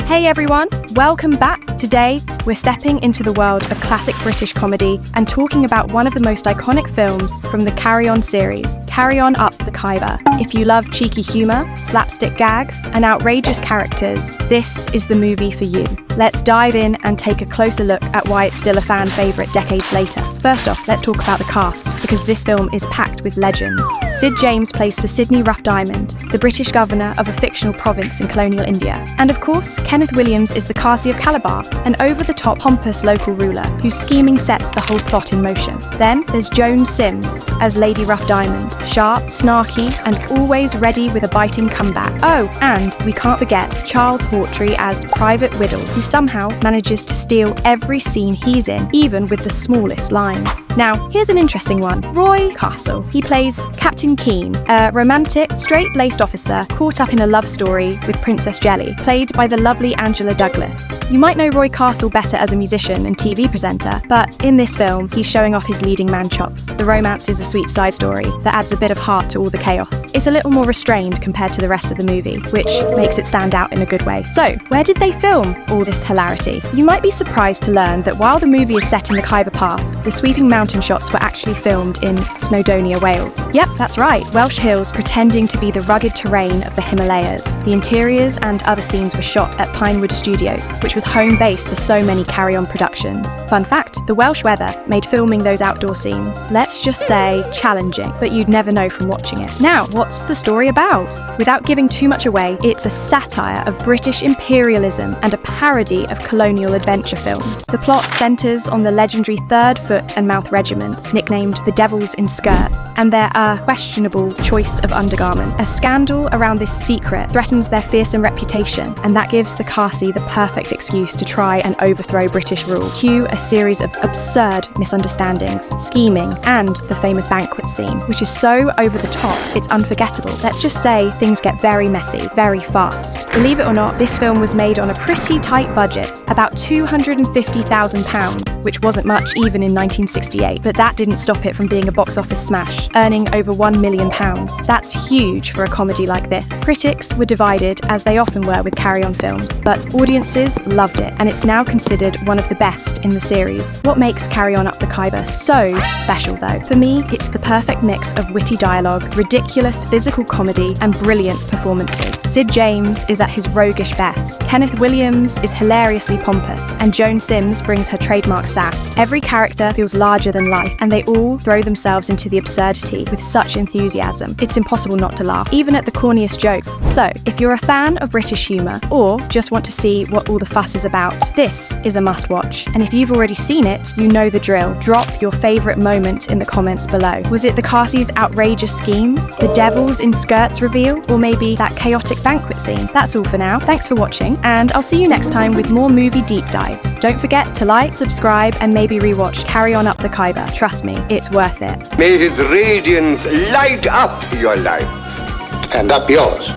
Hey everyone, welcome back. Today, we're stepping into the world of classic British comedy and talking about one of the most iconic films from the Carry On series, Carry On Up the Khyber. If you love cheeky humour, slapstick gags, and outrageous characters, this is the movie for you. Let's dive in and take a closer look at why it's still a fan favourite decades later. First off, let's talk about the cast, because this film is packed with legends. Sid James plays Sir Sidney Rough Diamond, the British governor of a fictional province in colonial India. And of course, Kenneth Williams is the Kasi of Calabar, an over-the-top pompous local ruler whose scheming sets the whole plot in motion. Then there's Joan Sims as Lady Rough Diamond, sharp, snarky, and always ready with a biting comeback. Oh, and we can't forget Charles Hawtrey as Private Whittle, who somehow manages to steal every scene he's in, even with the smallest lines. Now, here's an interesting one. Roy Castle. He plays Captain Keen, a romantic, straight-laced officer caught up in a love story with Princess Jelly, played by the lovely Angela Douglas. You might know Roy Castle better as a musician and TV presenter, but in this film, he's showing off his leading man chops. The romance is a sweet side story that adds a bit of heart to all the chaos. It's a little more restrained compared to the rest of the movie, which makes it stand out in a good way. So, where did they film all this hilarity? You might be surprised to learn that while the movie is set in the Khyber Pass, the sweeping mountain shots were actually filmed in Snowdonia, Wales. Yep, that's right, Welsh hills pretending to be the rugged terrain of the Himalayas. The interiors and other scenes were shot at Pinewood Studios, which was home base for so many Carry On productions. Fun fact, the Welsh weather made filming those outdoor scenes, let's just say, challenging, but you'd never know from watching it. Now, what's the story about? Without giving too much away, it's a satire of British imperialism and a parody of colonial adventure films. The plot centres on the legendary 3rd Foot and Mouth Regiment, nicknamed the Devils in Skirts, and their questionable choice of undergarment. A scandal around this secret threatens their fearsome reputation, and that gives the Kasi the perfect excuse to try and overthrow British rule. Cue a series of absurd misunderstandings, scheming, and the famous banquet scene, which is so over the top, it's unforgettable. Let's just say things get very messy, very fast. Believe it or not, this film was made on a pretty tight budget, about £250,000, which wasn't much even in 1968, but that didn't stop it from being a box office smash, earning over £1 million. That's huge for a comedy like this. Critics were divided, as they often were with Carry On films, but audiences loved it, and it's now considered one of the best in the series. What makes Carry On Up the Khyber so special though? For me, it's the perfect mix of witty dialogue, ridiculous physical comedy, and brilliant performances. Sid James is at his roguish best. Kenneth Williams is hilariously pompous, and Joan Sims brings her trademark sass. Every character feels larger than life, and they all throw themselves into the absurdity with such enthusiasm. It's impossible not to laugh, even at the corniest jokes. So, if you're a fan of British humour, or just want to see what all the fuss is about, this is a must-watch. And if you've already seen it, you know the drill. Drop your favourite moment in the comments below. Was it the Kasi's outrageous schemes, the Devils in Skirts reveal, or maybe that chaotic banquet scene? That's all for now. Thanks for watching, and I'll see you next time with more movie deep dives. Don't forget to like, subscribe, and maybe rewatch Carry On Up the Khyber. Trust me, it's worth it. May his radiance light up your life. And up yours.